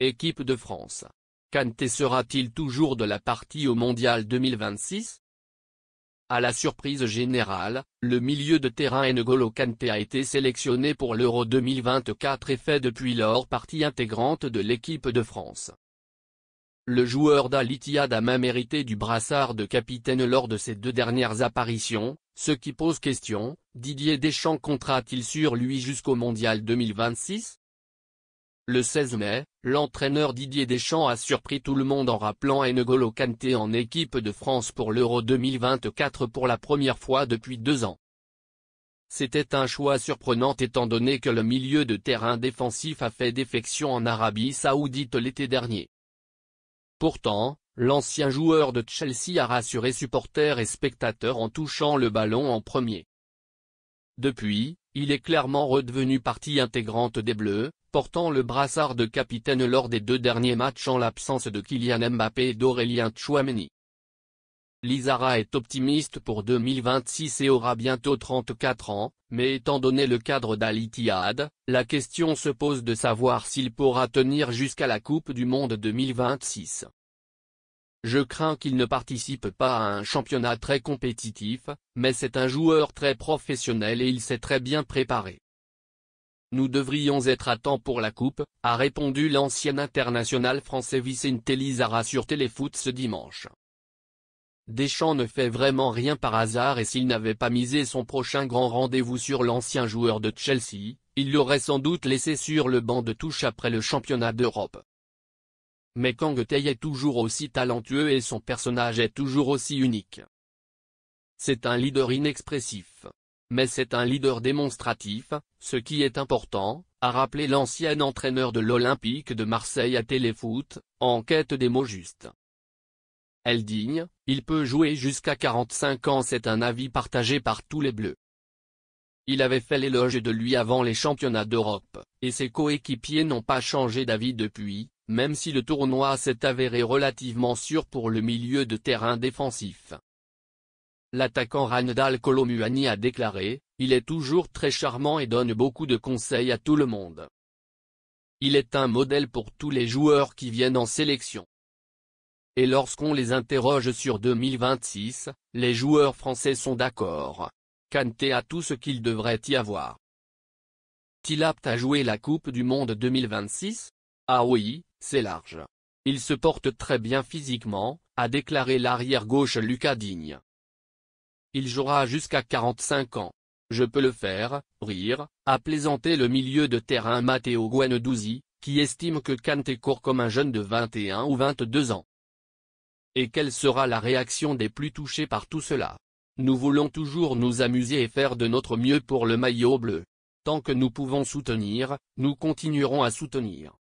Équipe de France. Kanté sera-t-il toujours de la partie au Mondial 2026? À la surprise générale, le milieu de terrain N'Golo Kanté a été sélectionné pour l'Euro 2024 et fait depuis lors partie intégrante de l'équipe de France. Le joueur d'Al Ittihad a même hérité du brassard de capitaine lors de ses 2 dernières apparitions, ce qui pose question. Didier Deschamps comptera-t-il sur lui jusqu'au Mondial 2026? Le 16 mai, l'entraîneur Didier Deschamps a surpris tout le monde en rappelant N'Golo Kanté en équipe de France pour l'Euro 2024 pour la première fois depuis 2 ans. C'était un choix surprenant étant donné que le milieu de terrain défensif a fait défection en Arabie Saoudite l'été dernier. Pourtant, l'ancien joueur de Chelsea a rassuré supporters et spectateurs en touchant le ballon en premier. Depuis, il est clairement redevenu partie intégrante des Bleus, portant le brassard de capitaine lors des 2 derniers matchs en l'absence de Kylian Mbappé et d'Aurélien Tchouaméni. Lizara est optimiste pour 2026 et aura bientôt 34 ans, mais étant donné le cadre d'Al Ittihad, la question se pose de savoir s'il pourra tenir jusqu'à la Coupe du Monde 2026. Je crains qu'il ne participe pas à un championnat très compétitif, mais c'est un joueur très professionnel et il s'est très bien préparé. Nous devrions être à temps pour la Coupe, a répondu l'ancien international français Vicente Lizara sur Téléfoot ce dimanche. Deschamps ne fait vraiment rien par hasard et s'il n'avait pas misé son prochain grand rendez-vous sur l'ancien joueur de Chelsea, il l'aurait sans doute laissé sur le banc de touche après le championnat d'Europe. Mais Kanté est toujours aussi talentueux et son personnage est toujours aussi unique. C'est un leader inexpressif. Mais c'est un leader démonstratif, ce qui est important, a rappelé l'ancien entraîneur de l'Olympique de Marseille à Téléfoot, en quête des mots justes. Elle digne, il peut jouer jusqu'à 45 ans, c'est un avis partagé par tous les Bleus. Il avait fait l'éloge de lui avant les championnats d'Europe, et ses coéquipiers n'ont pas changé d'avis depuis, même si le tournoi s'est avéré relativement sûr pour le milieu de terrain défensif. L'attaquant Randal Kolo Muani a déclaré, il est toujours très charmant et donne beaucoup de conseils à tout le monde. Il est un modèle pour tous les joueurs qui viennent en sélection. Et lorsqu'on les interroge sur 2026, les joueurs français sont d'accord. Kanté a tout ce qu'il devrait y avoir. Est-il apte à jouer la Coupe du Monde 2026? Ah oui, c'est large. Il se porte très bien physiquement, a déclaré l'arrière-gauche Lucas Digne. Il jouera jusqu'à 45 ans. Je peux le faire, rire, a plaisanté le milieu de terrain Matteo Guendouzi, qui estime que Kanté court comme un jeune de 21 ou 22 ans. Et quelle sera la réaction des plus touchés par tout cela? Nous voulons toujours nous amuser et faire de notre mieux pour le maillot bleu. Tant que nous pouvons soutenir, nous continuerons à soutenir.